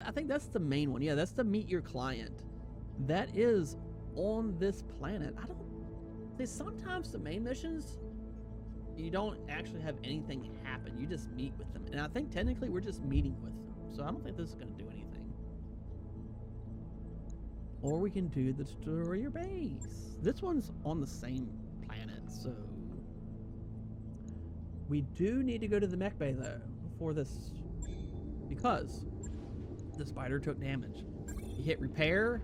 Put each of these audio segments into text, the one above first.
I think that's the main one. Yeah, that's to meet your client. That is on this planet. I don't. Sometimes the main missions, you don't actually have anything happen. You just meet with them, and I think technically we're just meeting with them. So I don't think this is going to do anything. Or we can do the destroy your base. This one's on the same planet, so we do need to go to the mech bay though for this, because the spider took damage. You hit repair.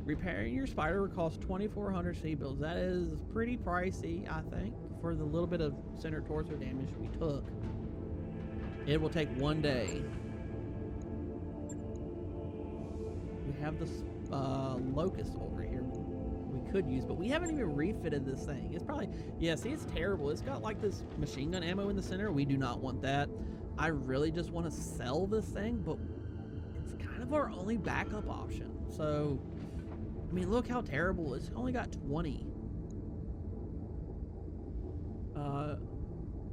Repairing your spider will cost 2,400 C-bills. That is pretty pricey, I think, for the little bit of center torso damage we took. It will take 1 day. We have this locust over here we could use, but we haven't even refitted this thing. It's probably, yeah, see, it's terrible. It's got like this machine gun ammo in the center. We do not want that. I really just want to sell this thing, but it's kind of our only backup option. So, I mean, look how terrible. It's only got 20.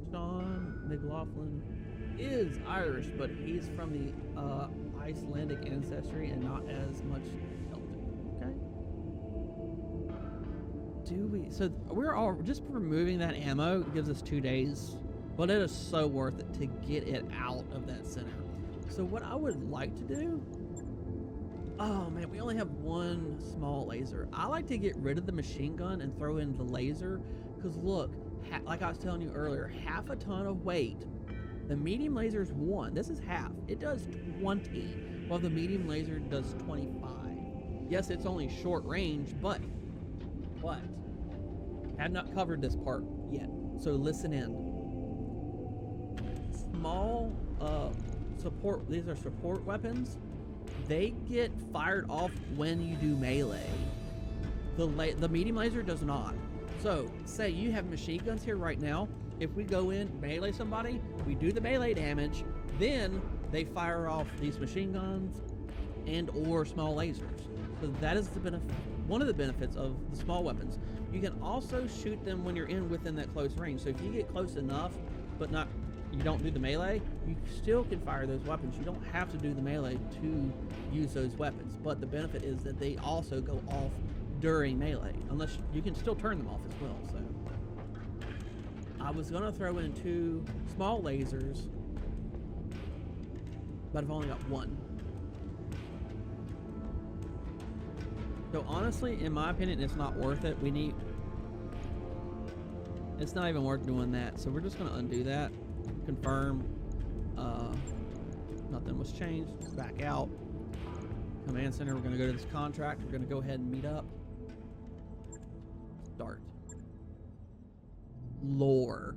John McLaughlin is Irish, but he's from the Icelandic ancestry and not as much Celtic. Okay. Do we? So we're all just removing that ammo. It gives us 2 days, but it is so worth it to get it out of that center. So what I would like to do. Oh man, we only have one small laser. I like to get rid of the machine gun and throw in the laser, because look, like I was telling you earlier, half a ton of weight. The medium laser is 1. This is half. It does 20, while the medium laser does 25. Yes, it's only short range, but have not covered this part yet. So listen in. Small support. These are support weapons. They get fired off when you do melee. The medium laser does not. So, say you have machine guns here right now. If we go in, melee somebody, we do the melee damage, then they fire off these machine guns and or small lasers. So that is the one of the benefits of the small weapons. You can also shoot them when you're within that close range. So if you get close enough, but you don't do the melee, you still can fire those weapons. You don't have to do the melee to use those weapons. But the benefit is that they also go off during melee, unless you can still turn them off as well. So I was gonna throw in 2 small lasers, but I've only got 1. So honestly, in my opinion, it's not worth it. It's not even worth doing that. So we're just gonna undo that, confirm, nothing was changed, back out. Command center, we're gonna go to this contract. We're gonna go ahead and meet up. Start. Lore.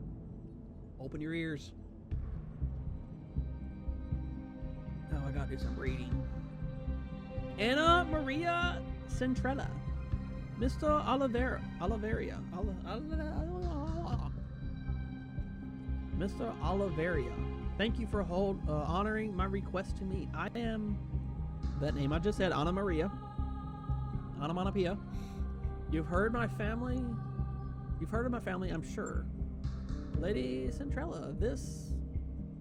Open your ears. Oh, I gotta do some reading. Anna Maria Centrella. Mr. Oliveria. Mr. Oliveria. Thank you for honoring my request to meet. I am that name I just said, Anna Maria. Onomatopoeia. You've heard of my family, I'm sure. Lady Centrella, this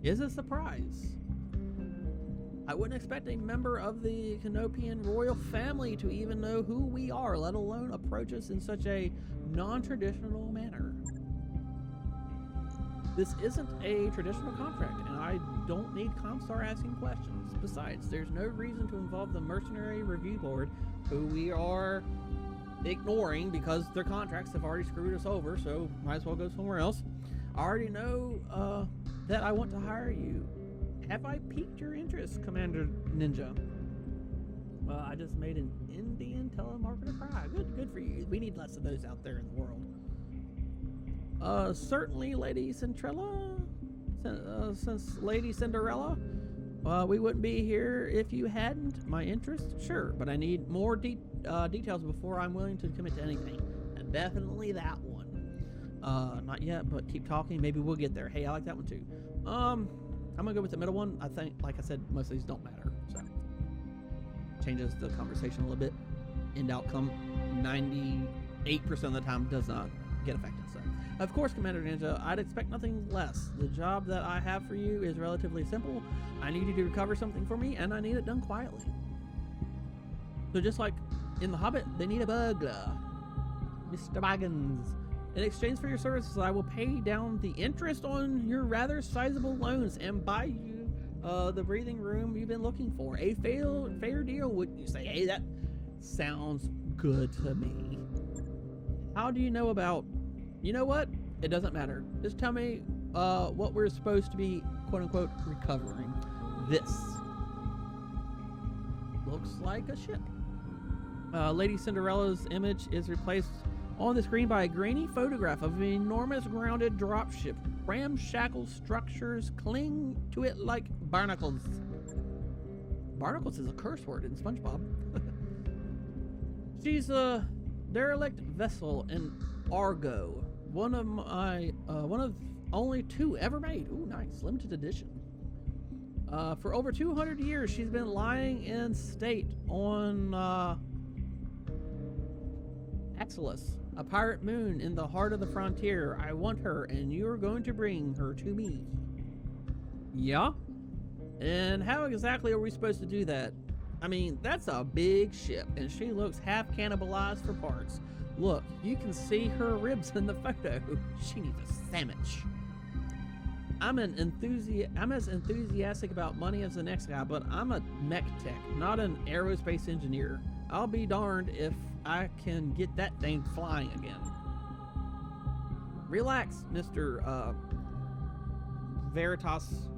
is a surprise. I wouldn't expect a member of the Canopian royal family to even know who we are, let alone approach us in such a non-traditional manner. This isn't a traditional contract, and I don't need Comstar asking questions. Besides, there's no reason to involve the Mercenary Review Board, who we are ignoring because their contracts have already screwed us over, so might as well go somewhere else. I already know that I want to hire you. Have I piqued your interest, Commander Ninja? I just made an Indian telemarketer cry. Good for you. We need less of those out there in the world. Certainly, Lady Centrella. Since Lady Cinderella, we wouldn't be here if you hadn't my interest. Sure, but I need more details before I'm willing to commit to anything. And definitely that one. Not yet, but keep talking. Maybe we'll get there. Hey, I like that one too. I'm gonna go with the middle one. I think, like I said, most of these don't matter. So changes the conversation a little bit. End outcome 98% of the time does not. get affected. So, of course, Commander Ninja, I'd expect nothing less. The job that I have for you is relatively simple. I need you to recover something for me, and I need it done quietly. So just like in The Hobbit, they need a burglar. Mr. Baggins. In exchange for your services, I will pay down the interest on your rather sizable loans and buy you the breathing room you've been looking for. A fair deal, would you say? Hey, that sounds good to me. How do you know about... You know what? It doesn't matter. Just tell me what we're supposed to be, quote-unquote, recovering. This looks like a ship. Lady Cinderella's image is replaced on the screen by a grainy photograph of an enormous grounded dropship. Ramshackle structures cling to it like barnacles. Barnacles is a curse word in SpongeBob. She's a derelict vessel in Argo. One of only 2 ever made. Ooh, nice. Limited edition. For over 200 years, she's been lying in state on Axelis, a pirate moon in the heart of the frontier. I want her, and you're going to bring her to me. Yeah? And how exactly are we supposed to do that? I mean, that's a big ship, and she looks half cannibalized for parts. Look, you can see her ribs in the photo. She needs a sandwich. I'm as enthusiastic about money as the next guy, but I'm a mech tech, not an aerospace engineer. I'll be darned if I can get that thing flying again. Relax, Mr. Veritas.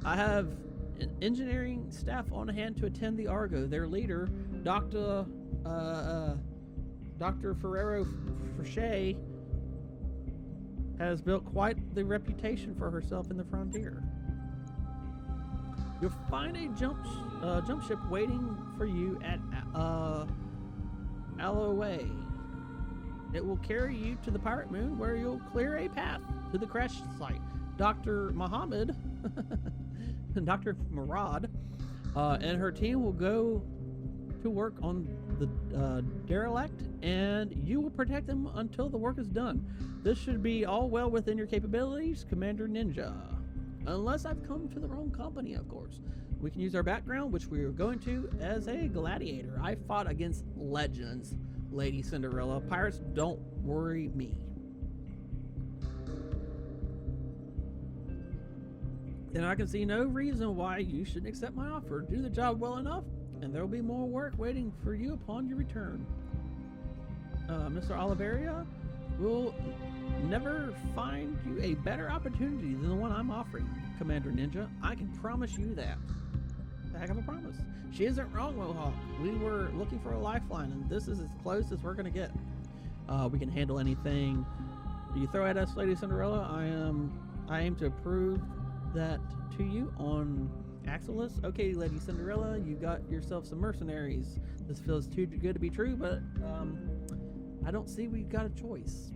I have an engineering staff on hand to attend the Argo. Their leader, Dr. Ferrero Frichet, has built quite the reputation for herself in the frontier. You'll find a jump ship waiting for you at Alloway. It will carry you to the pirate moon, where you'll clear a path to the crash site. Dr. Muhammad, Dr. Murad, and her team will go to work on the derelict, and you will protect them until the work is done. This should be all well within your capabilities, Commander Ninja. Unless I've come to the wrong company, of course. We can use our background, which we are going to, as a gladiator. I fought against legends, Lady Cinderella. Pirates don't worry me. Then I can see no reason why you shouldn't accept my offer. Do the job well enough, and there will be more work waiting for you upon your return. Mr. Oliveria will never find you a better opportunity than the one I'm offering, Commander Ninja. I can promise you that. The heck of a promise. She isn't wrong, Mohawk. We were looking for a lifeline, and this is as close as we're gonna get. We can handle anything you throw at us, Lady Cinderella. I aim to prove that to you on Axelis. Okay, Lady Cinderella, you got yourself some mercenaries. This feels too good to be true, but I don't see we've got a choice.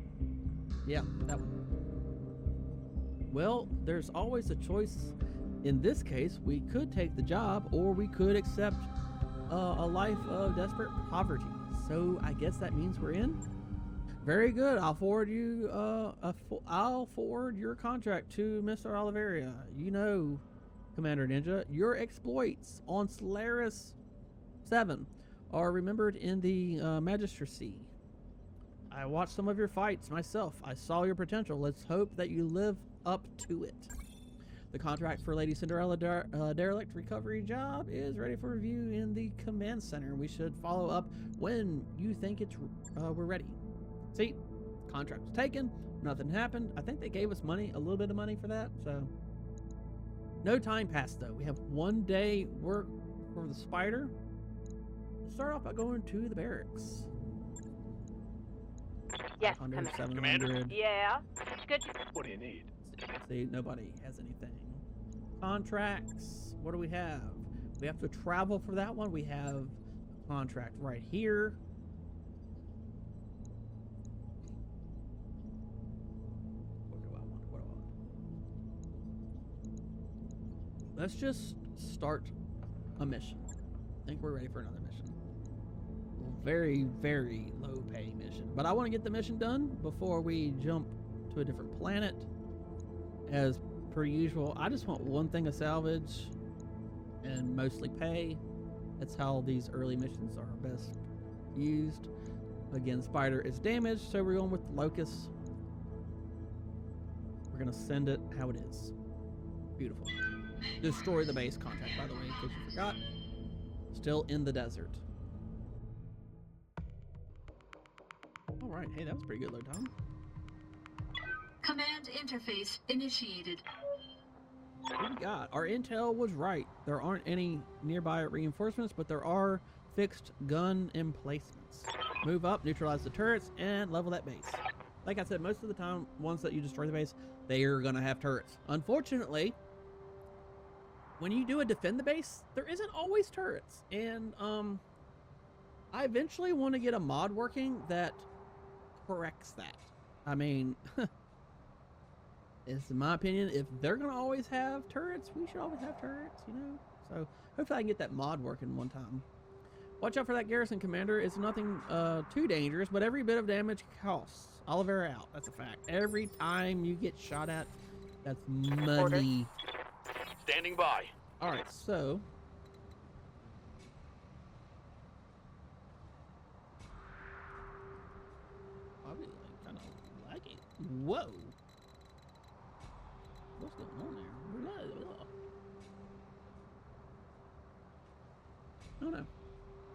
Yeah, that one. Well, there's always a choice. In this case, we could take the job, or we could accept a life of desperate poverty. So I guess that means we're in. Very good. I'll forward you. I'll forward your contract to Mr. Oliveria. You know, Commander Ninja, your exploits on Solaris 7 are remembered in the Magistracy. I watched some of your fights myself. I saw your potential. Let's hope that you live up to it. The contract for Lady Cinderella derelict recovery job is ready for review in the command center. We should follow up when you think it's we're ready. See, contract was taken. Nothing happened. I think they gave us money, a little bit of money for that. So no time passed though. We have 1 day work for the spider. Let's start off by going to the barracks. Yes, 700. Commander. Yeah. Good. What do you need? See, nobody has anything. Contracts. What do we have? We have to travel for that one. We have a contract right here. What do I want? What do I want? Let's just start a mission. I think we're ready for another mission. We'll very, very low pay mission. But I want to get the mission done before we jump to a different planet. As per usual, I just want one thing of salvage and mostly pay. That's how these early missions are best used. Again, Spider is damaged, so we're going with the Locust. We're going to send it how it is. Beautiful. Destroy the base contact, by the way, in case you forgot. Still in the desert. All right. Hey, that was pretty good load time. Command interface initiated. What do we got? Our intel was right. There aren't any nearby reinforcements, but there are fixed gun emplacements. Move up, neutralize the turrets, and level that base. Like I said, most of the time, once that you destroy the base, they are going to have turrets. Unfortunately, when you do a defend the base, there isn't always turrets. And I eventually want to get a mod working that corrects that. I mean, it's in my opinion, if they're going to always have turrets, we should always have turrets, you know? So hopefully I can get that mod working one time. Watch out for that garrison commander. It's nothing too dangerous, but every bit of damage costs. Oliveira out. That's a fact. Every time you get shot at, that's money. Order. Standing by. All right, so probably like kind of lagging. Whoa. What's going on there? Oh no.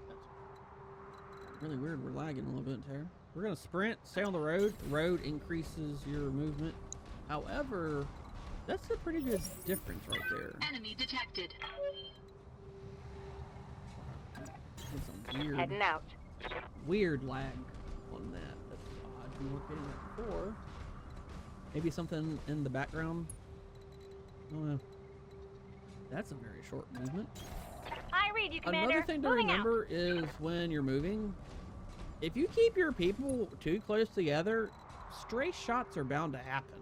That's really weird. We're lagging a little bit here. We're gonna sprint, stay on the road. The road increases your movement. However, that's a pretty good difference right there. Enemy detected. Some weird, Heading out. weird lag on that. That's odd. We weren't getting that before. Maybe something in the background. I don't know. That's a very short movement. I read you, Commander. Another thing to Moving remember is when you're moving, if you keep your people too close together, stray shots are bound to happen.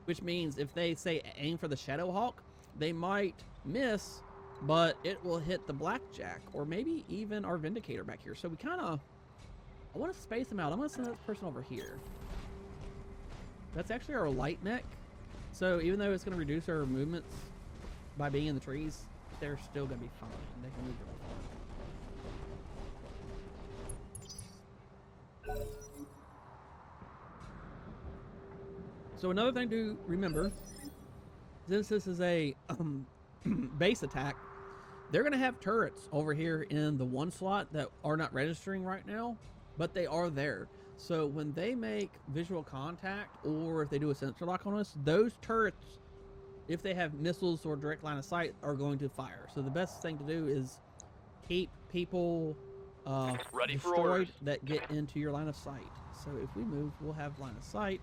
Which means if they say aim for the Shadow Hawk, they might miss, but it will hit the Blackjack or maybe even our Vindicator back here. So we kind of, I want to space them out. I'm going to send this person over here. That's actually our light mech. So even though it's going to reduce our movements by being in the trees, they're still going to be fine. They can move really far. So another thing to remember, since this is a base attack, they're going to have turrets over here in the one slot that are not registering right now, but they are there. So when they make visual contact or if they do a sensor lock on us, those turrets, if they have missiles or direct line of sight, are going to fire. So the best thing to do is keep people Ready for destroyed orders. that get into your line of sight. So if we move, we'll have line of sight.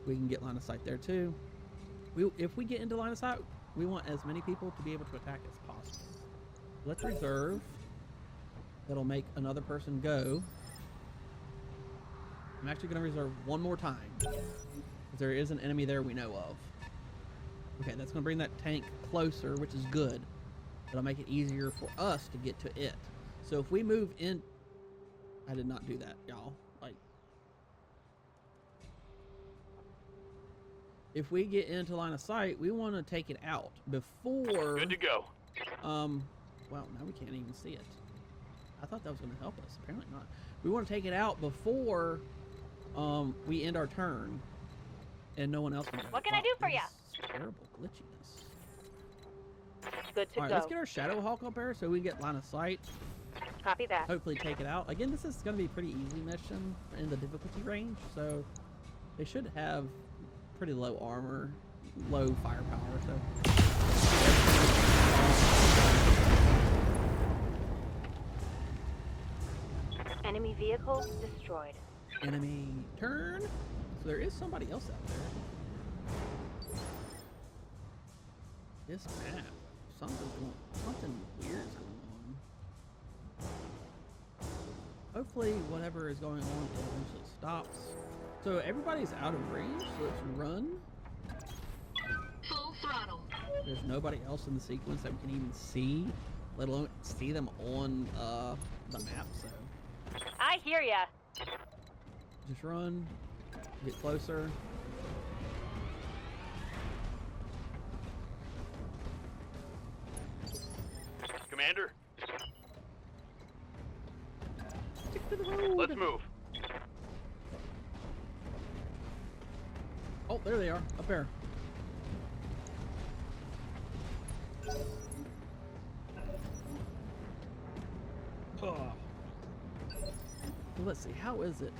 We can get line of sight there too. If we get into line of sight, we want as many people to be able to attack as possible. Let's reserve. That'll make another person go. I'm actually going to reserve one more time. Because there is an enemy there we know of. Okay, that's going to bring that tank closer, which is good. It'll make it easier for us to get to it. So if we move in... I did not do that, y'all. If we get into line of sight, we want to take it out before... Good to go. Well, now we can't even see it. I thought that was going to help us. Apparently not. We want to take it out before we end our turn, and no one else can go. What can I do for ya? Terrible glitchiness. Good to All right, go. let's get our Shadow Hawk up there so we get line of sight. Copy that. Hopefully take it out. Again, this is going to be a pretty easy mission in the difficulty range, so they should have pretty low armor, low firepower, so... Enemy vehicle destroyed. Enemy turn. So there is somebody else out there. This map, something weird is going on. Hopefully whatever is going on eventually stops. So everybody's out of range, so let's run. Full throttle. There's nobody else in the sequence that we can even see, let alone see them on the map, so I hear ya. Just run. Get closer. Commander, Stick to the road. let's move. Oh, there they are. Up there. Oh. Let's see. How is it?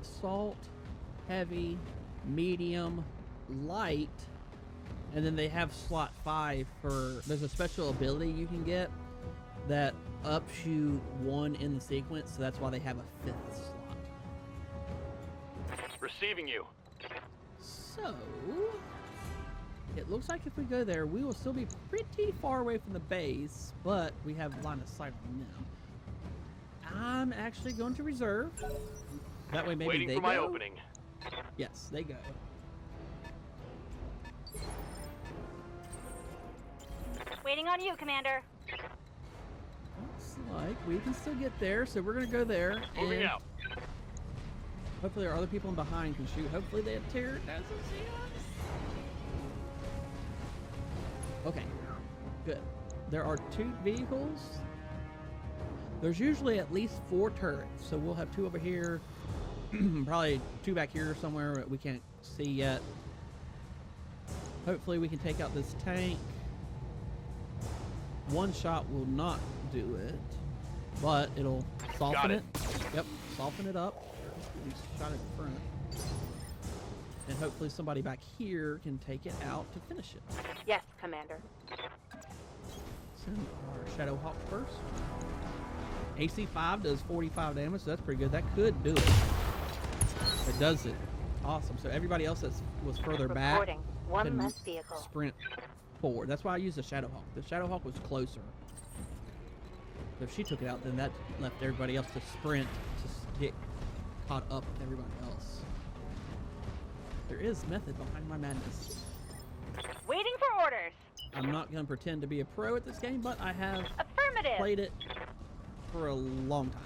Assault, heavy, medium, light, and then they have slot 5 for. There's a special ability you can get that ups you 1 in the sequence, so that's why they have a 5th slot. Receiving you. So, it looks like if we go there, we will still be pretty far away from the base, but we have line of sight on them. I'm actually going to reserve. That way maybe Waiting they for my go. opening. Yes, they go. Waiting on you, Commander. Looks like we can still get there, so we're going to go there. Moving and out. hopefully our other people in behind can shoot. Hopefully they tear it doesn't see us. Okay, good. There are 2 vehicles. There's usually at least 4 turrets, so we'll have 2 over here, probably 2 back here somewhere that we can't see yet. Hopefully we can take out this tank. One shot will not do it, but it'll soften it. Yep, soften it up. We shot it in front. And hopefully somebody back here can take it out to finish it. Yes, Commander. Send our Shadow Hawk first. AC 5 does 45 damage, so that's pretty good. That could do it. It does it. Awesome. So everybody else that was further back Reporting. One can less vehicle. sprint forward. That's why I used the Shadow Hawk. The Shadow Hawk was closer. So if she took it out, then that left everybody else to sprint to get caught up with everybody else. There is method behind my madness. Waiting for orders. I'm not going to pretend to be a pro at this game, but I have Affirmative. played it for a long time.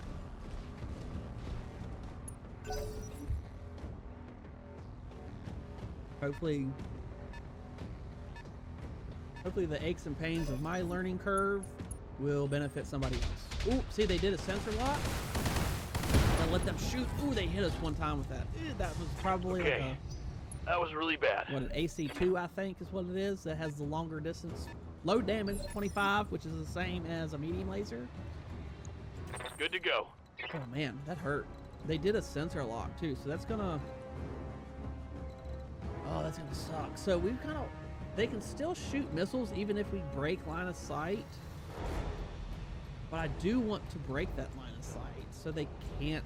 Hopefully the aches and pains of my learning curve will benefit somebody else. Ooh, see, they did a sensor lock. I'll let them shoot. Ooh, they hit us one time with that. That was probably like Okay. That was really bad. what, an AC2, I think is what it is, that has the longer distance. Low damage, 25, which is the same as a medium laser. Good to go. Oh man, that hurt. They did a sensor lock too, so that's gonna... Oh, that's gonna suck. So we've kind of... They can still shoot missiles even if we break line of sight. But I do want to break that line of sight so they can't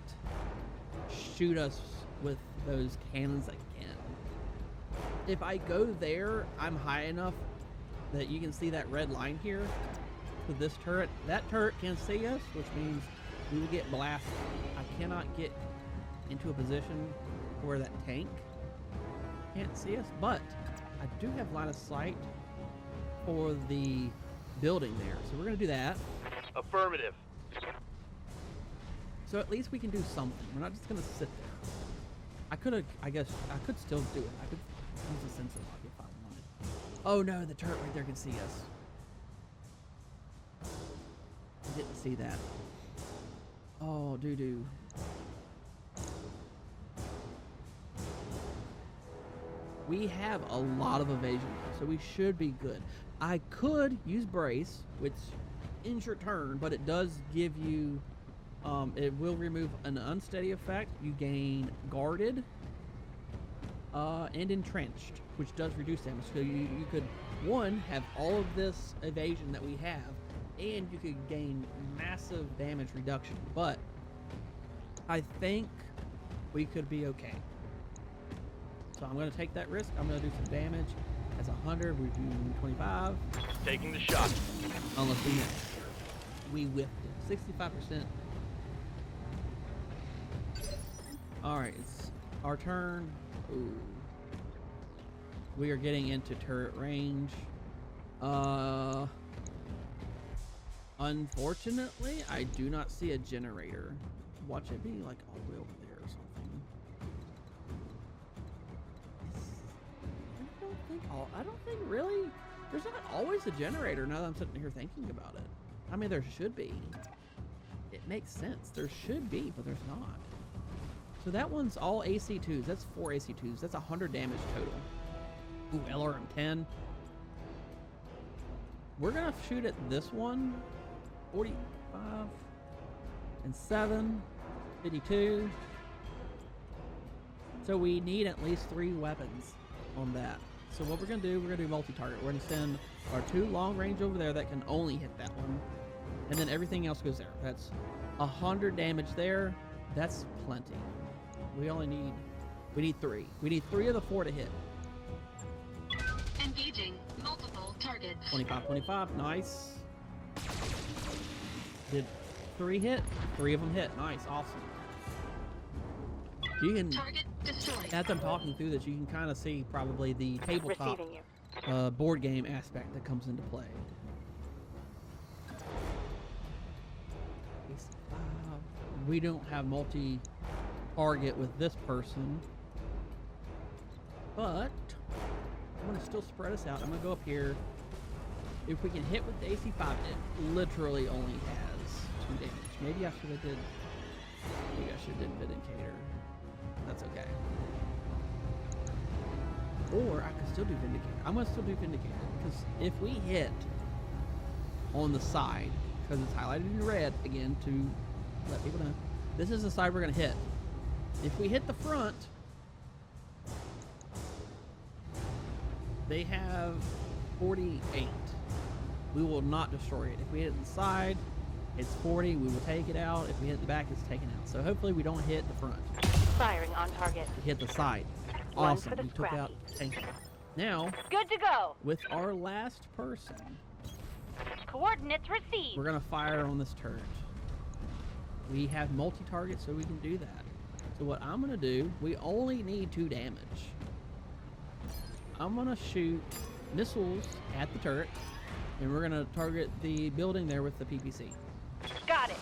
shoot us with those cannons again. If I go there, I'm high enough that you can see that red line here with this turret. That turret can see us, which means we will get blasted. I cannot get into a position where that tank can't see us, but I do have line of sight for the building there. So we're going to do that. Affirmative. So at least we can do something. We're not just going to sit there. I could still do it. I could use a sensor lock if I wanted. Oh no, the turret right there can see us. I didn't see that. Oh, doo-doo. We have a lot of evasion, so we should be good. I could use brace, which ends your turn, but it does give you, it will remove an unsteady effect. You gain guarded and entrenched, which does reduce damage. So you could, one, have all of this evasion that we have, and you could gain massive damage reduction. But I think we could be okay. So I'm going to take that risk. I'm going to do some damage. That's 100. We do 25. Taking the shot. Unless we miss. We whiffed it. 65%. Alright, it's our turn. Ooh. We are getting into turret range. Unfortunately, I do not see a generator. watch it be like all the way over there or something. I don't think really. There's not always a generator now that I'm sitting here thinking about it. I mean, there should be. It makes sense. There should be, but there's not. So that one's all AC2s. That's 4 AC2s. That's 100 damage total. Ooh, LRM 10. We're gonna shoot at this one. 45 and 7, 52. So we need at least 3 weapons on that. So what we're gonna do, we're gonna do multi-target. We're gonna send our 2 long range over there that can only hit that one, and then everything else goes there. That's 100 damage there. That's plenty. We need 3. We need 3 of the 4 to hit. Engaging multiple targets. 25, 25, nice. Did 3 hit? 3 of them hit. Nice, awesome. You can, Target destroyed. as I'm talking through this, you can kind of see probably the tabletop Receiving you. board game aspect that comes into play. We don't have multi-target with this person, but I'm going to still spread us out. I'm going to go up here. If we can hit with the AC5, it literally only has 2 damage. Maybe I should have did Vindicator. That's okay. Or I could still do Vindicator. I'm going to still do Vindicator, because if we hit on the side, because it's highlighted in red, again, to let people know, this is the side we're going to hit. If we hit the front, they have 48. We will not destroy it. If we hit the side, it's 40. We will take it out. If we hit the back, it's taken out. So hopefully we don't hit the front. Firing on target. We hit the side. One Awesome. for the We took out. Thank you. Now, Good to go. with our last person, Coordinates received. we're going to fire on this turret. We have multi-target, so we can do that. So what I'm going to do, we only need 2 damage. I'm going to shoot missiles at the turret, and we're going to target the building there with the PPC. Got it.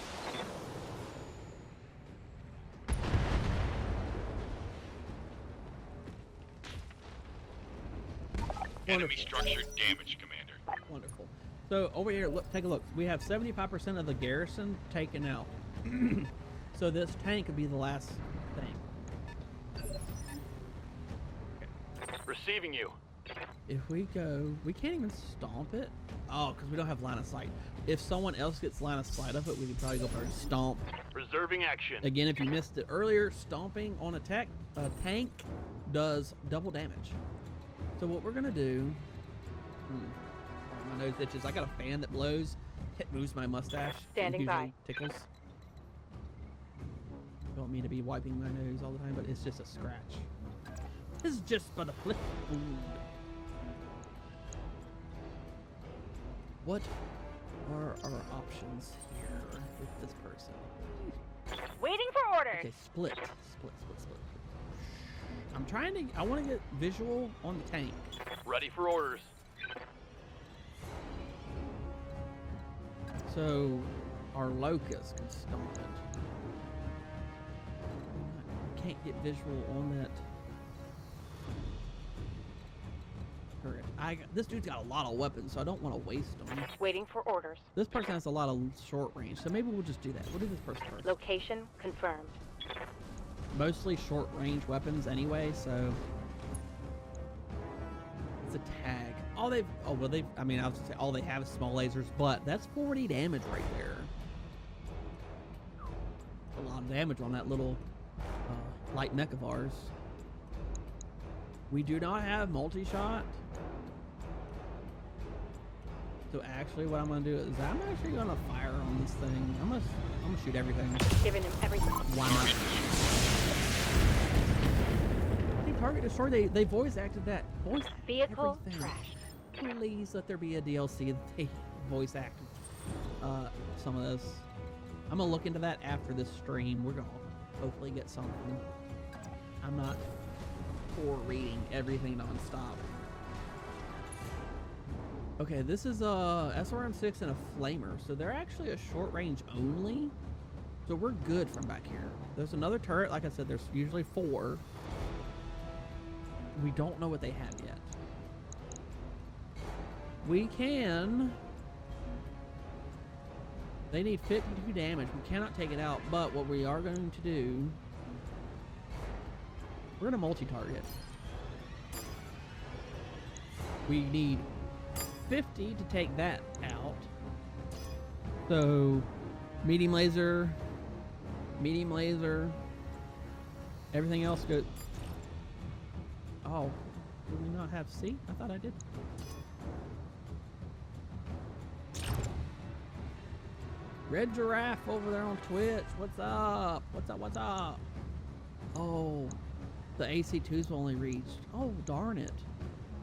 Enemy structure damage, Commander. Wonderful. So over here, look, take a look. We have 75% of the garrison taken out. So this tank could be the last thing. Receiving you. If we go, we can't even stomp it. Oh, because we don't have line of sight. If someone else gets line of sight of it, we could probably go for a stomp. Reserving action. Again, if you missed it earlier, stomping on a tank does double damage. So what we're gonna do, my nose itches. I got a fan that blows. It moves my mustache. Standing It by. usually tickles. Don't mean to be wiping my nose all the time, but it's just a scratch. This is just but a flip wound. What are our options here with this person? Waiting for orders. Okay, split. I'm trying to, I want to get visual on the tank. Ready for orders. So our locust can stomp it. I can't get visual on that turret. This dude's got a lot of weapons, so I don't want to waste them. Waiting for orders. This person has a lot of short range, so maybe we'll just do that. We'll do this person first. Location confirmed. Mostly short range weapons anyway, so it's a tag. I mean, I was gonna say all they have is small lasers, but that's 40 damage right there. A lot of damage on that little light mech of ours. We do not have multi-shot. So actually what I'm gonna do is I'm actually gonna fire on this thing. I'm gonna shoot everything. Giving him everything. Why not? Target destroy. They voice acted that. Voice acted Vehicle everything. trashed. Please let there be a DLC that they voice acted some of this. I'm gonna look into that after this stream. We're gonna hopefully get something. I'm not for reading everything nonstop. Okay, this is a SRM6 and a flamer, so they're actually a short range only. So we're good from back here. There's another turret. Like I said, there's usually 4. We don't know what they have yet. We can... They need 52 damage. We cannot take it out, but what we are going to do... We're going to multi-target. We need 50 to take that out. So, medium laser, everything else goes... Oh, do we not have C? I thought I did. Red Giraffe over there on Twitch. What's up? What's up? Oh, the AC2's only reached. Oh, darn it.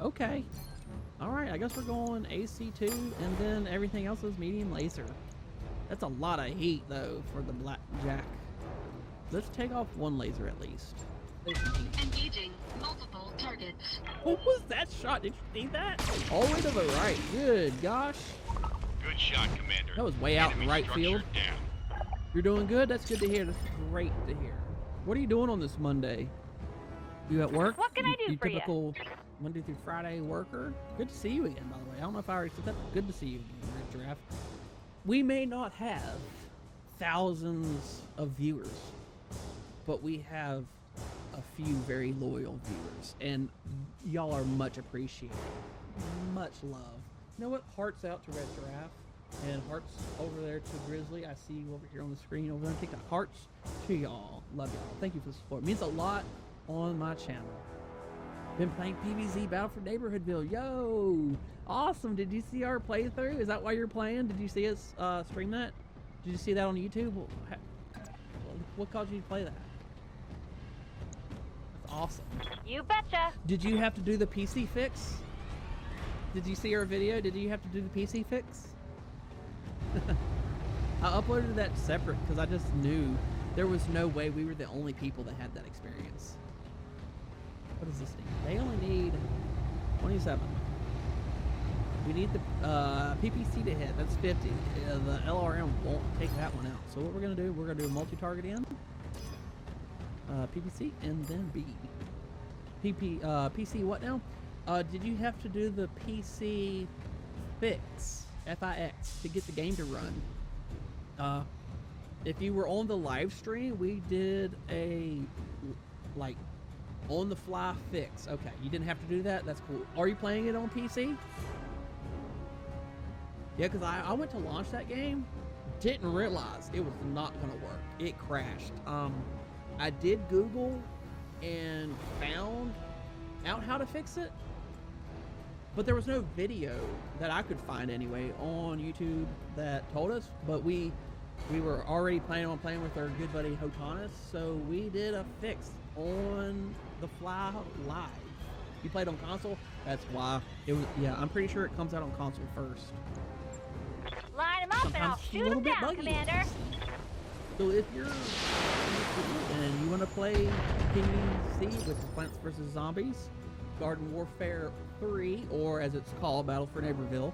Okay. All right, I guess we're going AC2, and then everything else is medium laser. That's a lot of heat, though, for the Blackjack. Let's take off 1 laser at least. Engaging multiple targets. What was that shot? Did you see that? All the way to the right. Good gosh. Good shot, Commander. That was way out in Enemy right structure field. Down. You're doing good? That's good to hear. That's great to hear. What are you doing on this Monday? You at work? What can I do for you? Typical Monday through Friday worker? Good to see you again, by the way. I don't know if I already said that. Good to see you again, Red Giraffe. We may not have thousands of viewers, but we have a few very loyal viewers, and y'all are much appreciated. Much love. You know what? Hearts out to Red Giraffe, and hearts over there to Grizzly. I see you over here on the screen over there on TikTok. Hearts to y'all. Love y'all. Thank you for the support. It means a lot on my channel. Been playing PvZ Battle for Neighborhoodville. Yo! Awesome! Did you see our playthrough? Is that why you're playing? Did you see us stream that? Did you see that on YouTube? What caused you to play that? That's awesome. You betcha. Did you have to do the PC fix? Did you see our video? Did you have to do the PC fix? I uploaded that separate because I just knew there was no way we were the only people that had that experience. What does this need? They only need 27. We need the PPC to hit. That's 50. The LRM won't take that one out. So what we're going to do, we're going to do a multi-target in. PPC and then B. PC what now? Did you have to do the PC fix, FIX, to get the game to run? If you were on the live stream, we did a, like, on the fly fix. Okay, you didn't have to do that? That's cool. Are you playing it on PC? Yeah, because I went to launch that game, didn't realize it was not going to work. It crashed. I did Google and found out how to fix it, but there was no video that I could find anyway on YouTube that told us. But we were already planning on playing with our good buddy Hotanis, so we did a fix on the fly live. You played on console? That's why it was. Yeah, I'm pretty sure it comes out on console first. Line him up and I'll Sometimes it's a shoot little him bit down, buggy. Commander. So if you're and you want to play PvZ, which is Plants vs. Zombies, Garden Warfare 3, or as it's called, Battle for Neighborville,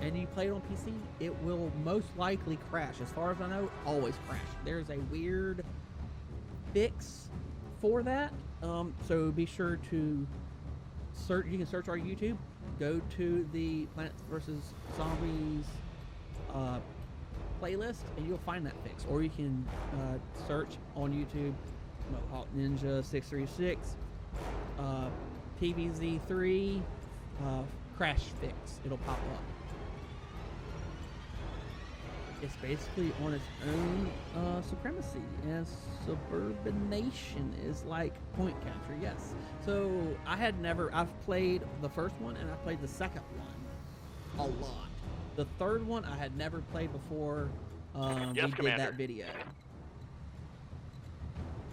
and you play it on PC, it will most likely crash. As far as I know, always crash. There's a weird fix for that, so be sure to search. You can search our YouTube, go to the Plants vs. Zombies playlist, and you'll find that fix. Or you can search on YouTube Mohawk Ninja 636 PvZ3 crash fix. It'll pop up. It's basically on its own supremacy, and suburbanation is like point capture. Yes. So I've played the first one and I played the second one a lot. The third one I had never played before Yes, we did Commander. that video.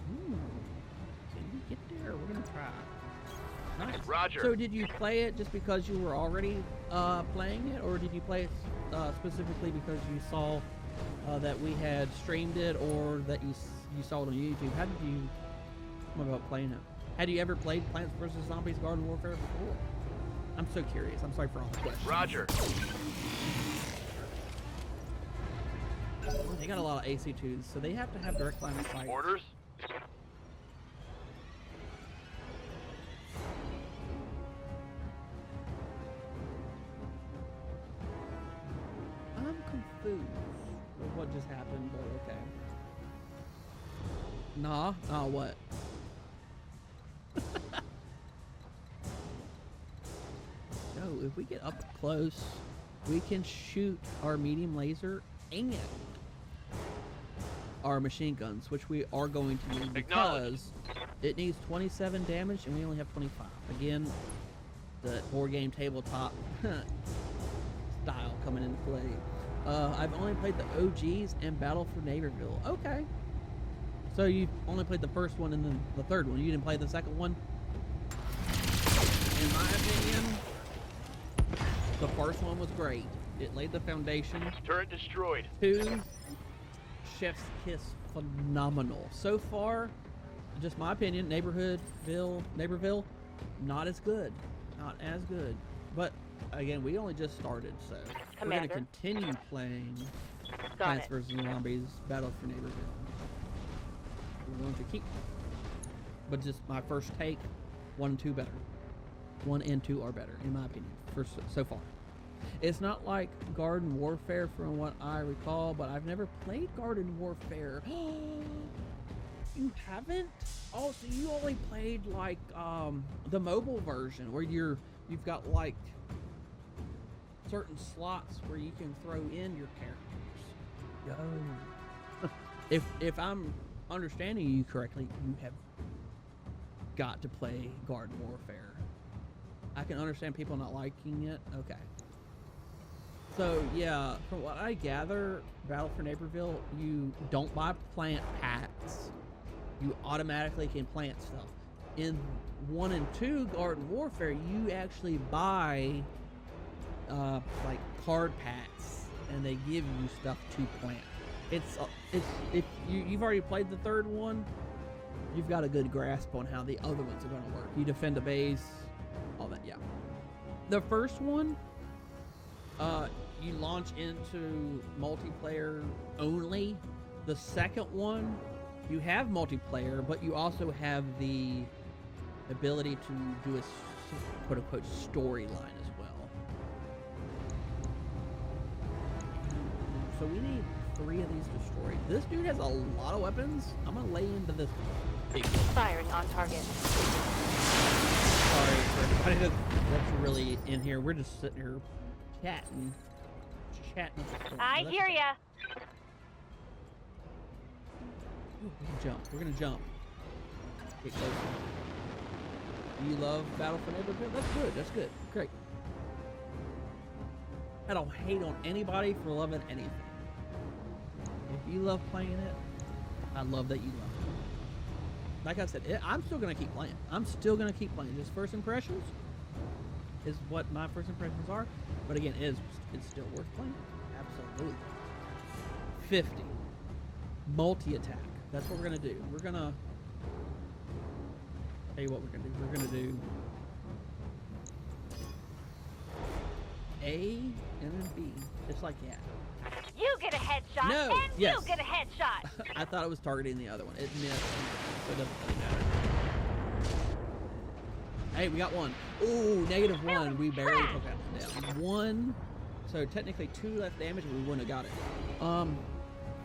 Can we get there? We're gonna try. Nice. Roger. So did you play it just because you were already playing it, or did you play it specifically because you saw that we had streamed it, or that you saw it on YouTube? How did you come about playing it? Had you ever played Plants vs. Zombies Garden Warfare before? I'm so curious. I'm sorry for all the questions. Roger. Oh, they got a lot of AC2s, so they have to have direct line of sight. Orders? I'm confused with what just happened, but okay. Nah, what? No, if we get up close, we can shoot our medium laser and our machine guns, which we are going to use because it needs 27 damage and we only have 25. Again, the board game tabletop style coming into play. I've only played the OGs and Battle for Naperville. Okay. So you only played the first one and then the third one. You didn't play the second one? In my opinion, the first one was great. It laid the foundation. Turret destroyed. 2, Chef's Kiss, phenomenal. So far, just my opinion, Naperville, not as good. Not as good. But again, we only just started, so we're going to continue playing Plants vs. Zombies, Battle for Naperville. We're going to keep. But just my first take, 1 and 2 better. 1 and 2 are better, in my opinion, so far. It's not like Garden Warfare from what I recall, but I've never played Garden Warfare. You haven't? Oh, so you only played like the mobile version where you've got like certain slots where you can throw in your characters. Yo. if I'm understanding you correctly, you have got to play Garden Warfare. I can understand people not liking it. Okay. So yeah, from what I gather, Battle for Naperville, you don't buy plant packs. You automatically can plant stuff. In 1 and 2 Garden Warfare, you actually buy like card packs, and they give you stuff to plant. It's if you've already played the third one, you've got a good grasp on how the other ones are going to work. You defend a base, all that. Yeah. The first one, you launch into multiplayer only. The second one, you have multiplayer, but you also have the ability to do a quote-unquote storyline as well. So we need 3 of these destroyed. This dude has a lot of weapons. I'm gonna lay into this big one. Firing on target. Sorry for everybody that's really in here. We're just sitting here chatting. I hear ya. Ooh, we can jump. We're gonna jump. Get closer. Do you love Battle for Naperville? That's good. That's good. Great. I don't hate on anybody for loving anything. If you love playing it, I love that you love it. Like I said, I'm still gonna keep playing. I'm still gonna keep playing. Just first impressions is what my first impressions are. But again, it's still worth playing. Absolutely. 50. Multi-attack. That's what we're gonna do. We're gonna tell you what we're gonna do. We're gonna do A and then B, just like that. You get a headshot, No, and yes. you get a headshot. I thought it was targeting the other one. It missed, so it doesn't really matter. Hey, we got 1. Ooh, -1. We barely took that one down. 1. So technically 2 less damage, we wouldn't have got it.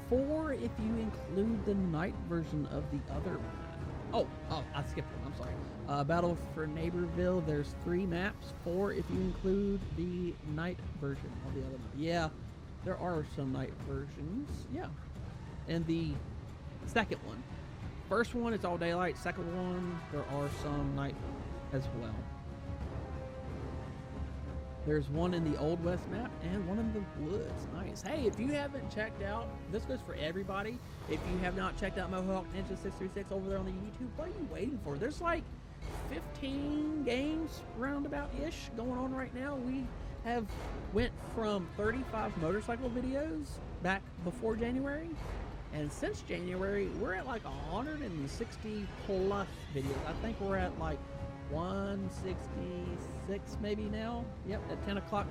4 if you include the night version of the other map. Oh, I skipped one. I'm sorry. Battle for Naperville, there's 3 maps. 4 if you include the night version of the other map. Yeah, there are some night versions. Yeah. And the second one. First one is all daylight. Second one, there are some night as well. There's one in the Old West map and one in the woods. Nice. Hey, if you haven't checked out, this goes for everybody. If you have not checked out Mohawk Ninja 636 over there on the YouTube, what are you waiting for? There's like 15 games roundabout-ish going on right now. We have went from 35 motorcycle videos back before January, and since January, we're at like 160 plus videos. I think we're at like 166 maybe now. Yep, at 10 o'clock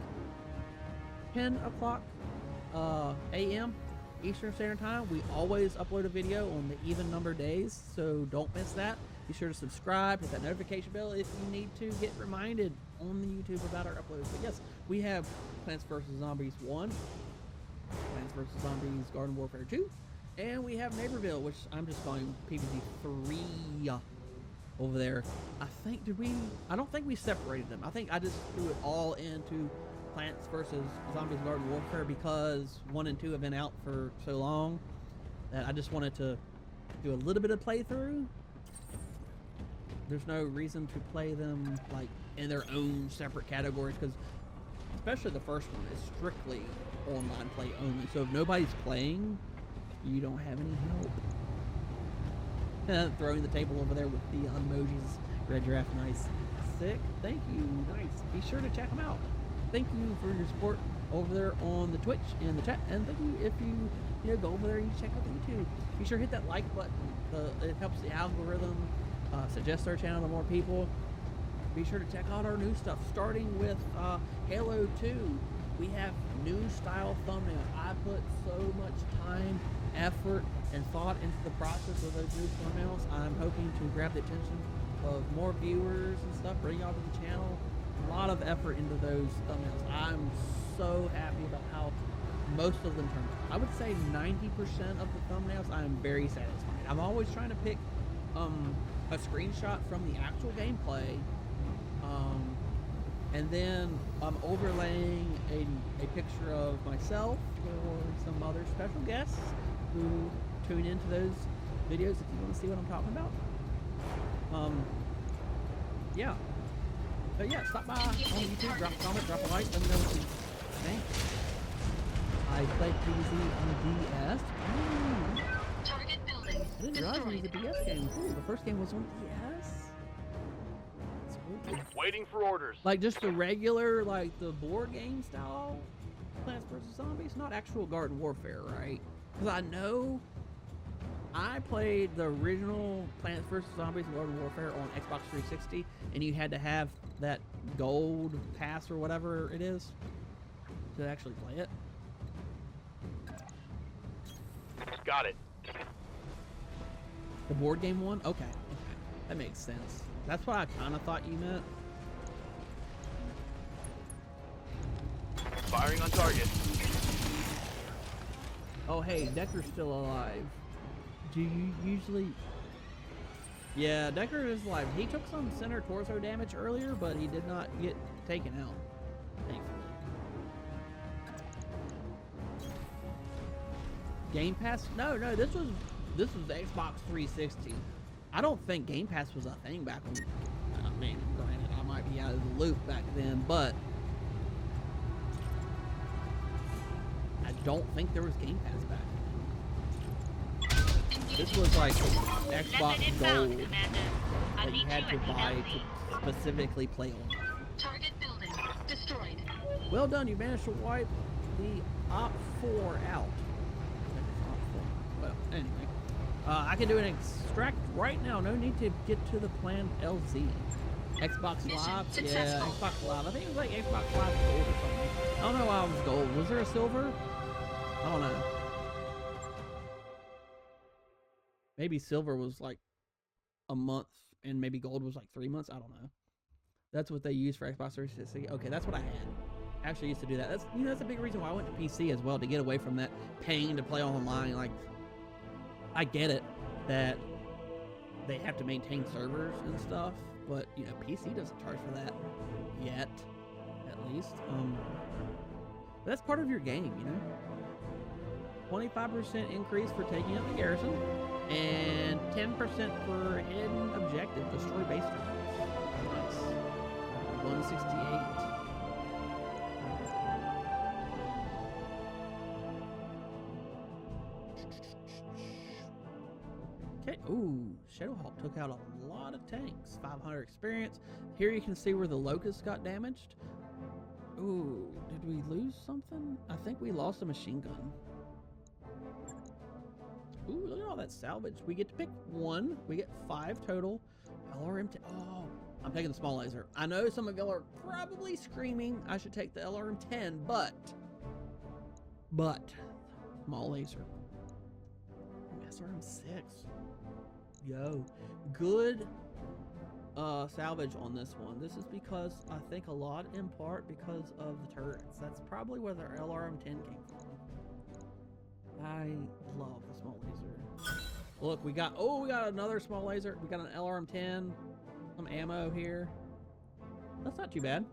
a.m. Eastern Standard Time. We always upload a video on the even number days, so don't miss that. Be sure to subscribe, hit that notification bell if you need to get reminded on the YouTube about our uploads. But yes, we have Plants vs. Zombies 1, Plants vs. Zombies Garden Warfare 2, and we have Neighborville, which I'm just calling PvZ 3 over there. I don't think we separated them. I think I just threw it all into Plants vs. Zombies Garden Warfare because 1 and 2 have been out for so long that I just wanted to do a little bit of playthrough. There's no reason to play them like in their own separate categories, because especially the first one is strictly online play only. So if nobody's playing, you don't have any help. Throwing the table over there with the emojis. Red Giraffe, nice. Sick. Thank you. Nice. Be sure to check them out. Thank you for your support over there on the Twitch and the chat, and thank you if you go over there and you check out the YouTube. Be sure to hit that like button. It helps the algorithm suggest our channel to more people. Be sure to check out our new stuff, starting with Halo 2. We have new style thumbnail. I put so much time, effort, and thought into the process of those new thumbnails. I'm hoping to grab the attention of more viewers and stuff, bring y'all to the channel. A lot of effort into those thumbnails. I'm so happy about how most of them turned out. I would say 90% of the thumbnails I'm very satisfied. I'm always trying to pick a screenshot from the actual gameplay, and then I'm overlaying a picture of myself or some other special guests who tune into those videos if you want to see what I'm talking about. Yeah. But yeah, stop by on YouTube, drop a comment, drop a like, let me know what you think. I played PvZ on DS. Target building. I didn't realize it was a DS game too. The first game was on DS. That's weird. Waiting for orders. Like just the regular, like the board game style Plants vs. Zombies, not actual Garden Warfare, right? Because I know I played the original Plants vs. Zombies Garden Warfare on Xbox 360, and you had to have that gold pass or whatever it is to actually play it. Got it. The board game one? Okay. That makes sense. That's what I kind of thought you meant. Firing on target. Oh, hey, Decker's still alive. Do you usually... Yeah, Decker is alive. He took some center torso damage earlier, but he did not get taken out, thankfully. Game Pass? No, this was the Xbox 360. I don't think Game Pass was a thing back when. I mean, granted, I might be out of the loop back then, but I don't think there was Game Pass back then. This was like Xbox Gold that you had to buy to specifically play on. Target building destroyed. Well done, you managed to wipe the Op4 out. Well, anyway. I can do an extract right now. No need to get to the planned LZ. Xbox Live? Yeah, Xbox Live. I think it was like Xbox Live Gold or something. I don't know why it was gold. Was there a silver? I don't know. Maybe silver was like a month and maybe gold was like 3 months. I don't know. That's what they use for Xbox 360. Okay, that's what I had. I actually used to do that. That's, you know, that's a big reason why I went to PC as well, to get away from that paying to play online. Like, I get it that they have to maintain servers and stuff, but you know, PC doesn't charge for that yet, at least. But that's part of your game, you know. 25% increase for taking out the garrison, and 10% for hidden objective, destroy base targets. Nice. 168. Okay, ooh, Shadowhawk took out a lot of tanks. 500 experience. Here you can see where the Locust got damaged. Ooh, did we lose something? I think we lost a machine gun. Ooh, look at all that salvage. We get to pick one. We get 5 total. LRM-10. Oh, I'm taking the small laser. I know some of y'all are probably screaming I should take the LRM-10, but Small laser. SRM-6. Yo. Good salvage on this one. This is because I think a lot in part because of the turrets. That's probably where their LRM-10 came from. I love the small laser. Look, we got another small laser. We got an LRM-10, some ammo here. That's not too bad.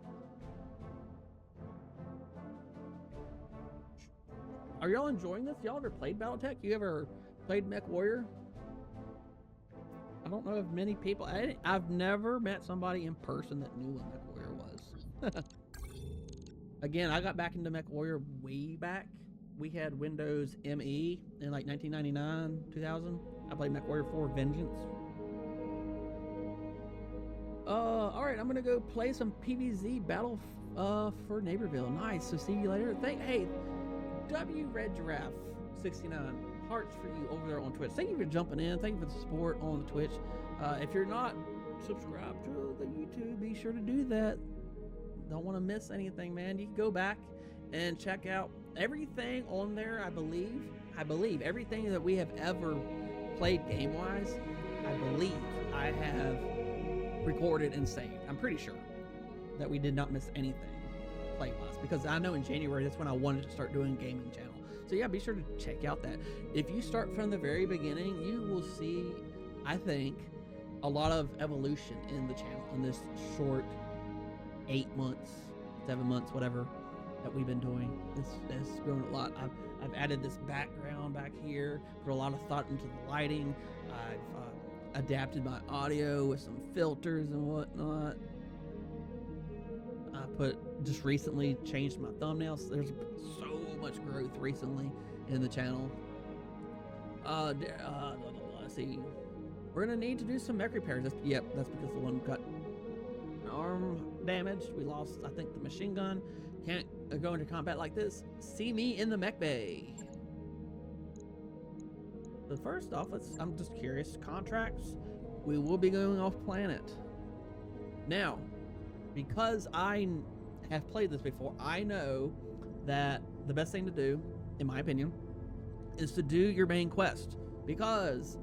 Are y'all enjoying this? Y'all ever played BattleTech? You ever played Mech Warrior? I don't know if many people. I've never met somebody in person that knew what Mech Warrior was. Again, I got back into Mech Warrior way back. We had Windows ME in like 1999, 2000. I played Mech Warrior 4 Vengeance. All right, I'm gonna go play some PvZ Battle for Neighborville. Nice. So see you later. Hey, W Red Giraffe 69. Hearts for you over there on Twitch. Thank you for jumping in. Thank you for the support on the Twitch. If you're not subscribed to the YouTube, be sure to do that. Don't want to miss anything, man. You can go back and check out everything on there. I believe everything that we have ever played game-wise, I believe I have recorded and saved. I'm pretty sure that we did not miss anything play-wise, because I know in January that's when I wanted to start doing a gaming channel. So yeah, be sure to check out that. If you start from the very beginning, you will see, I think, a lot of evolution in the channel in this short 8 months, 7 months, whatever, that we've been doing. It's grown a lot. I've added this background back here, put a lot of thought into the lighting. I've adapted my audio with some filters and whatnot. Just recently changed my thumbnails. There's so much growth recently in the channel. Let's see. We're gonna need to do some mech repairs. That's because the one got an arm damaged. We lost, I think, the machine gun. Can't go into combat like this. See me in the mech bay. So first off, I'm just curious. Contracts. We will be going off planet. Now, because I have played this before, I know that the best thing to do, in my opinion, is to do your main quest, because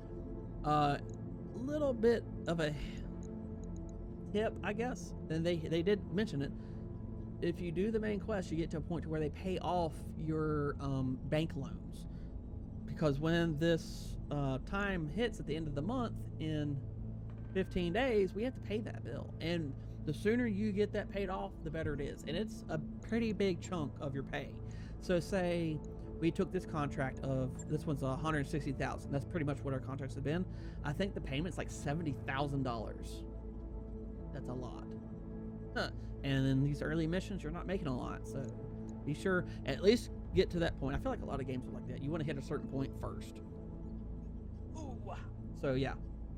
a little bit of a tip, I guess, and they did mention it. If you do the main quest, you get to a point to where they pay off your bank loans, because when this time hits at the end of the month in 15 days, we have to pay that bill, and the sooner you get that paid off, the better it is. And it's a pretty big chunk of your pay. So say we took this contract of, this one's $160,000. That's pretty much what our contracts have been. I think the payment's like $70,000. That's a lot. Huh. And in these early missions, you're not making a lot. So be sure at least get to that point. I feel like a lot of games are like that. You want to hit a certain point first. Ooh. So yeah,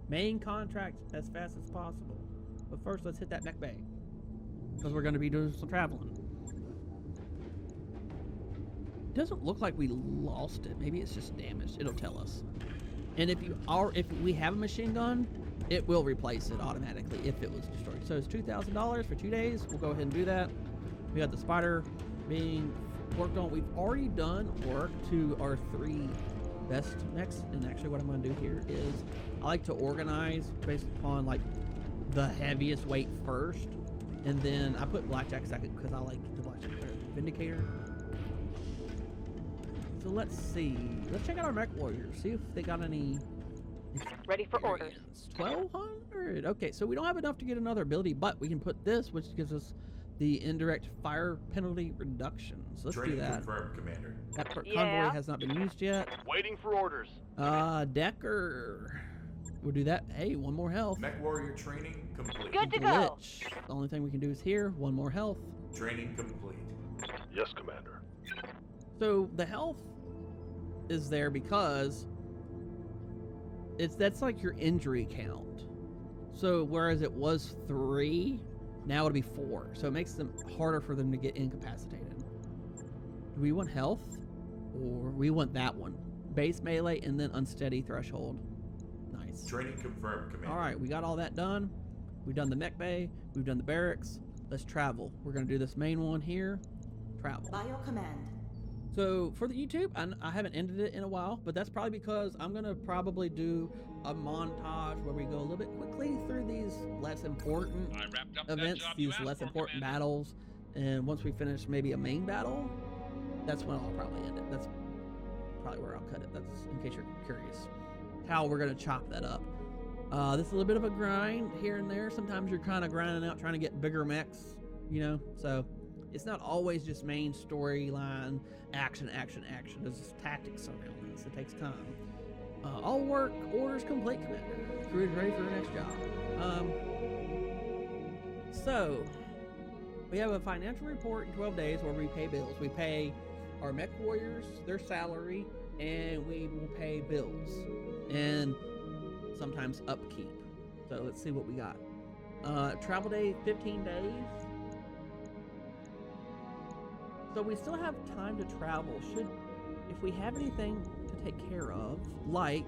main contract as fast as possible. But first, let's hit that mech bay, because we're going to be doing some traveling. It doesn't look like we lost it. Maybe it's just damaged. It'll tell us. And if we have a machine gun, it will replace it automatically if it was destroyed. So it's $2,000 for 2 days. We'll go ahead and do that. We got the spider being worked on. We've already done work to our 3 best mechs. And actually, what I'm going to do here is I like to organize based upon like the heaviest weight first, and then I put Blackjack second because I like the Blackjack better. Vindicator. So let's see. Let's check out our mech warriors. See if they got any. Ready for orders. 1,200. Okay, so we don't have enough to get another ability, but we can put this, which gives us the indirect fire penalty reduction. So let's do that. Confirmed, Commander. That convoy has not been used yet. Waiting for orders. Decker. We'll do that. Hey, 1 more health. Mech warrior training complete. Good to go. Glitch. The only thing we can do is here. 1 more health. Training complete. Yes, Commander. So the health is there because that's like your injury count. So whereas it was 3, now it'll be 4. So it makes them harder for them to get incapacitated. Do we want health, or we want that one? Base melee and then unsteady threshold. Nice. Training confirmed, Commander. All right, we got all that done. We've done the mech bay. We've done the barracks. Let's travel. We're gonna do this main one here. Travel. By your command. So for the YouTube, I haven't ended it in a while, but that's probably because I'm gonna probably do a montage where we go a little bit quickly through these less important I wrapped up that events, job you these asked less for, important Commander. battles, and once we finish maybe a main battle, that's when I'll probably end it. That's probably where I'll cut it. That's in case you're curious how we're gonna chop that up. This is a little bit of a grind here and there. Sometimes you're kind of grinding out trying to get bigger mechs, you know, so it's not always just main storyline action. There's just tactics around this. It takes time. All work orders complete, Commander. Crew is ready for the next job. So we have a financial report in 12 days where we pay bills. We pay our mech warriors their salary, and we will pay bills and sometimes upkeep. So let's see what we got. Travel day 15 days. So we still have time to travel. If we have anything to take care of, like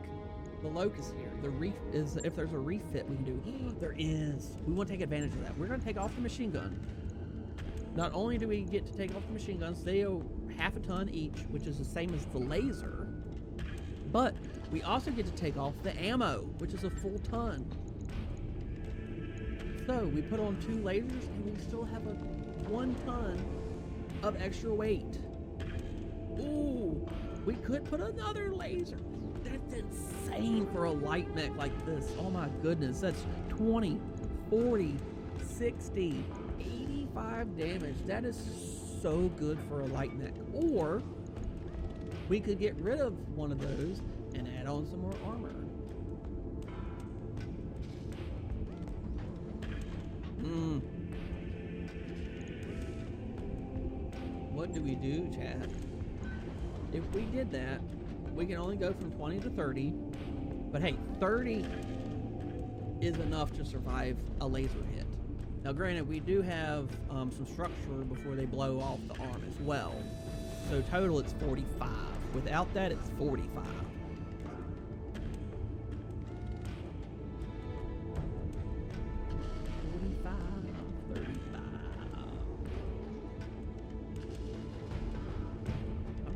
the locust here, the reef is, if there's a refit we can do, there is. We want to take advantage of that. We're going to take off the machine gun. Not only do we get to take off the machine guns, they owe half a ton each, which is the same as the laser, but we also get to take off the ammo, which is a full ton. So we put on 2 lasers and we still have a 1 ton of extra weight. Ooh, we could put another laser. That's insane for a light mech like this. Oh my goodness, that's 20, 40, 60, 85 damage. That is so good for a light mech. Or we could get rid of one of those and add on some more armor. What do we do, Chad? If we did that, we can only go from 20 to 30, but hey, 30 is enough to survive a laser hit. Now granted, we do have some structure before they blow off the arm as well, so total it's 45. Without that, it's 45.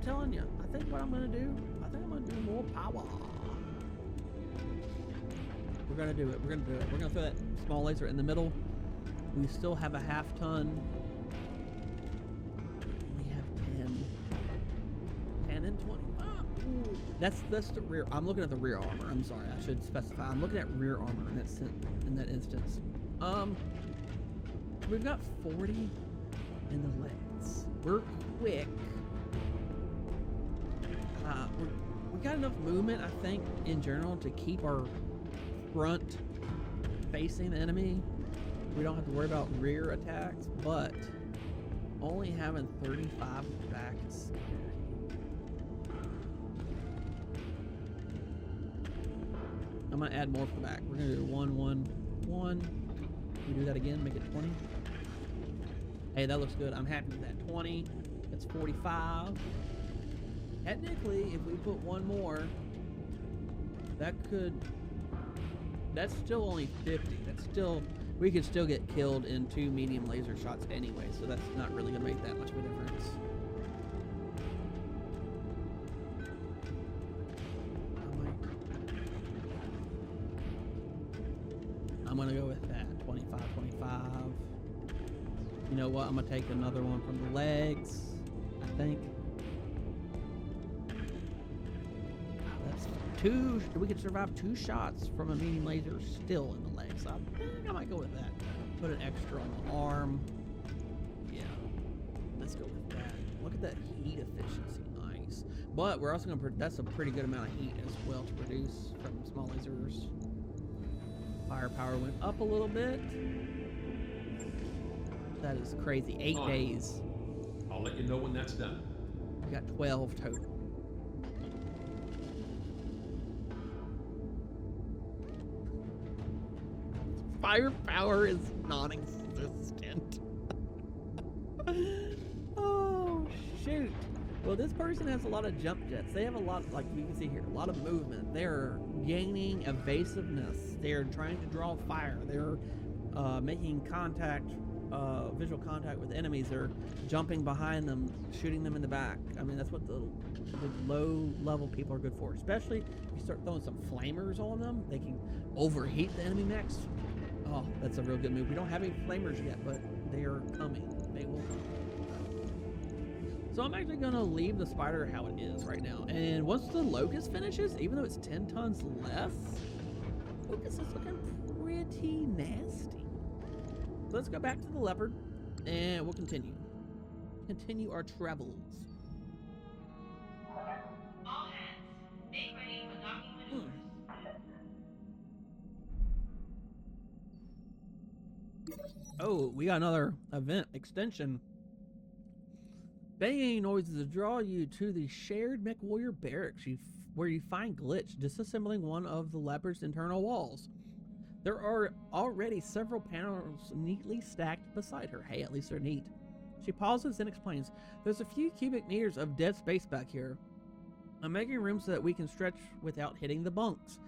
Telling you, I think what I'm gonna do, more power. We're gonna do it. We're gonna throw that small laser in the middle. We still have a half ton. We have 10 and 20. Ooh. That's the rear. I'm looking at the rear armor. I'm sorry, I should specify. I'm looking at rear armor in that instance. We've got 40 in the legs. We're quick. We got enough movement, I think, in general, to keep our front facing the enemy. We don't have to worry about rear attacks, but only having 35 back is scary. I'm gonna add more for the back. We're gonna do 1, 1, 1. We do that again, make it 20. Hey, that looks good. I'm happy with that. 20. That's 45. Technically, if we put one more, that's still only 50. We could still get killed in 2 medium laser shots anyway, so that's not really gonna make that much of a difference. I'm gonna go with that, 25, 25. You know what, I'm gonna take another one from the legs, I think. We could survive 2 shots from a medium laser still in the legs. So I think I might go with that. Put an extra on the arm. Yeah, let's go with that. Look at that heat efficiency, nice. But we're also gonna, that's a pretty good amount of heat as well to produce from small lasers. Firepower went up a little bit. That is crazy. 8 days. I'll let you know when that's done. We got 12 total. Firepower is non-existent. Oh, shoot. Well, this person has a lot of jump jets. They have a lot, like you can see here, a lot of movement. They're gaining evasiveness. They're trying to draw fire. They're making contact visual contact with enemies, or jumping behind them, shooting them in the back. I mean, that's what the low level people are good for. Especially if you start throwing some flamers on them, they can overheat the enemy mechs. Oh, that's a real good move. We don't have any flamers yet, but they are coming. They will come. So I'm actually gonna leave the spider how it is right now. And once the locust finishes, even though it's 10 tons less, locust is looking pretty nasty. So let's go back to the leopard and we'll continue our travels. All hands, make ready for docking maneuvers. Oh, we got another event extension. Banging noises draw you to the shared mech warrior barracks, where you find Glitch disassembling one of the leopard's internal walls. There are already several panels neatly stacked beside her. Hey, at least they're neat. She pauses and explains, "There's a few cubic meters of dead space back here. I'm making room so that we can stretch without hitting the bunks.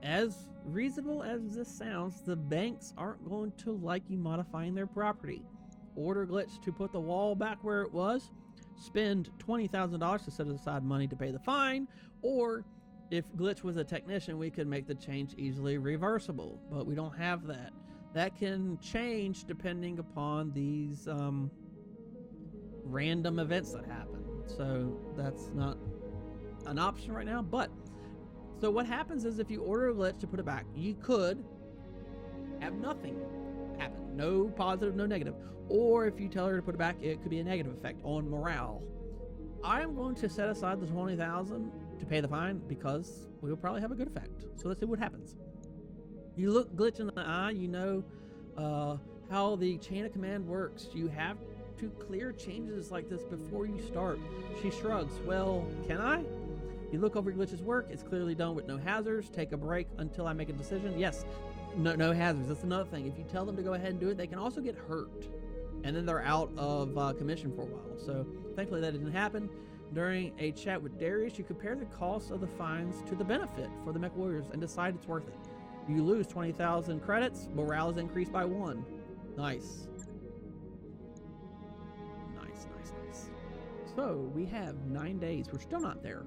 As reasonable as this sounds, the banks aren't going to like you modifying their property. Order Glitch to put the wall back where it was, spend $20,000 to set aside money to pay the fine, or if Glitch was a technician, we could make the change easily reversible, but we don't have that. That can change depending upon these random events that happen. So that's not an option right now. But so what happens is if you order Glitch to put it back, you could have nothing happen. No positive, no negative. Or if you tell her to put it back, it could be a negative effect on morale. I'm going to set aside the $20,000 to pay the fine because we will probably have a good effect. So let's see what happens. You look Glitch in the eye, you know how the chain of command works. You have to clear changes like this before you start. She shrugs. Well, can I? You look over Glitch's work. It's clearly done with no hazards. Take a break until I make a decision. Yes, no hazards. That's another thing. If you tell them to go ahead and do it, they can also get hurt. And then they're out of commission for a while. So thankfully that didn't happen. During a chat with Darius, you compare the cost of the fines to the benefit for the mech warriors and decide it's worth it. You lose 20,000 credits. Morale is increased by 1. Nice. Nice. So we have 9 days. We're still not there.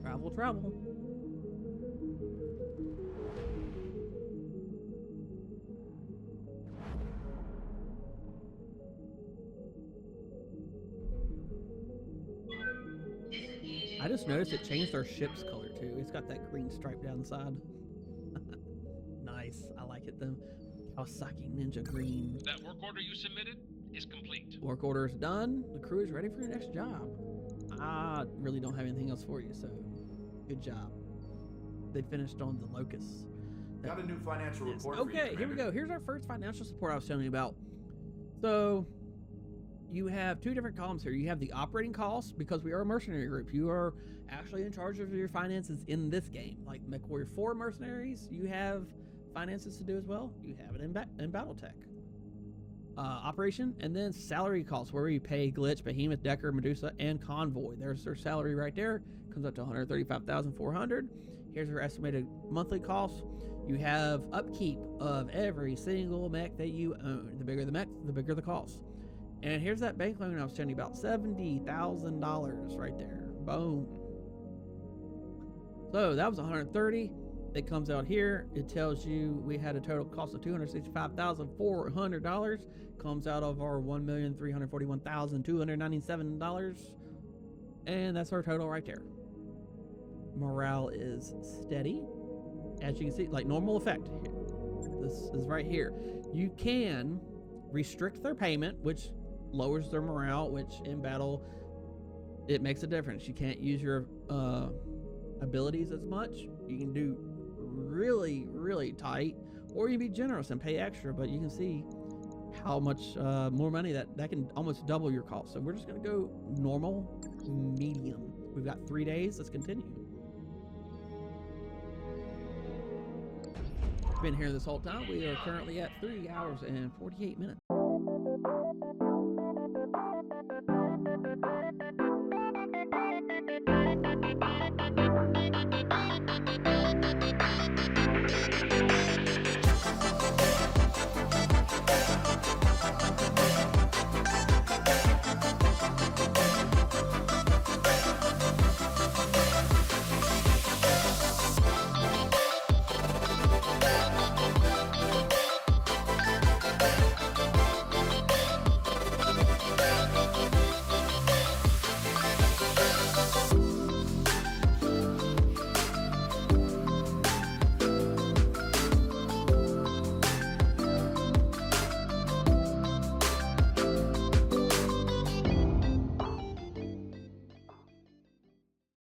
Travel. I just noticed it changed our ship's color too. It's got that green stripe down the side. Nice. I like it though. Kawasaki Ninja green. That work order you submitted is complete. Work order is done. The crew is ready for your next job. I really don't have anything else for you, so good job. They finished on the Locust. Got a new financial report. Okay, for you, here we go. Here's our first financial support I was telling you about. So you have 2 different columns here. You have the operating costs, because we are a mercenary group. You are actually in charge of your finances in this game. Like MechWarrior 4 mercenaries, you have finances to do as well. You have it in BattleTech. Operation, and then salary costs, where we pay Glitch, Behemoth, Decker, Medusa, and Convoy. There's their salary right there. Comes up to $135,400. Here's your estimated monthly costs. You have upkeep of every single mech that you own. The bigger the mech, the bigger the cost. And here's that bank loan I was telling you about, $70,000 right there. Boom. So that was $130,000. It comes out here. It tells you we had a total cost of $265,400. Comes out of our $1,341,297. And that's our total right there. Morale is steady. As you can see, like normal effect. This is right here. You can restrict their payment, which lowers their morale, which in battle, it makes a difference. You can't use your abilities as much. You can do really tight, or you can be generous and pay extra, but you can see how much more money that can almost double your cost. So we're just going to go normal, medium. We've got 3 days. Let's continue. Been here this whole time. We are currently at 3 hours and 48 minutes.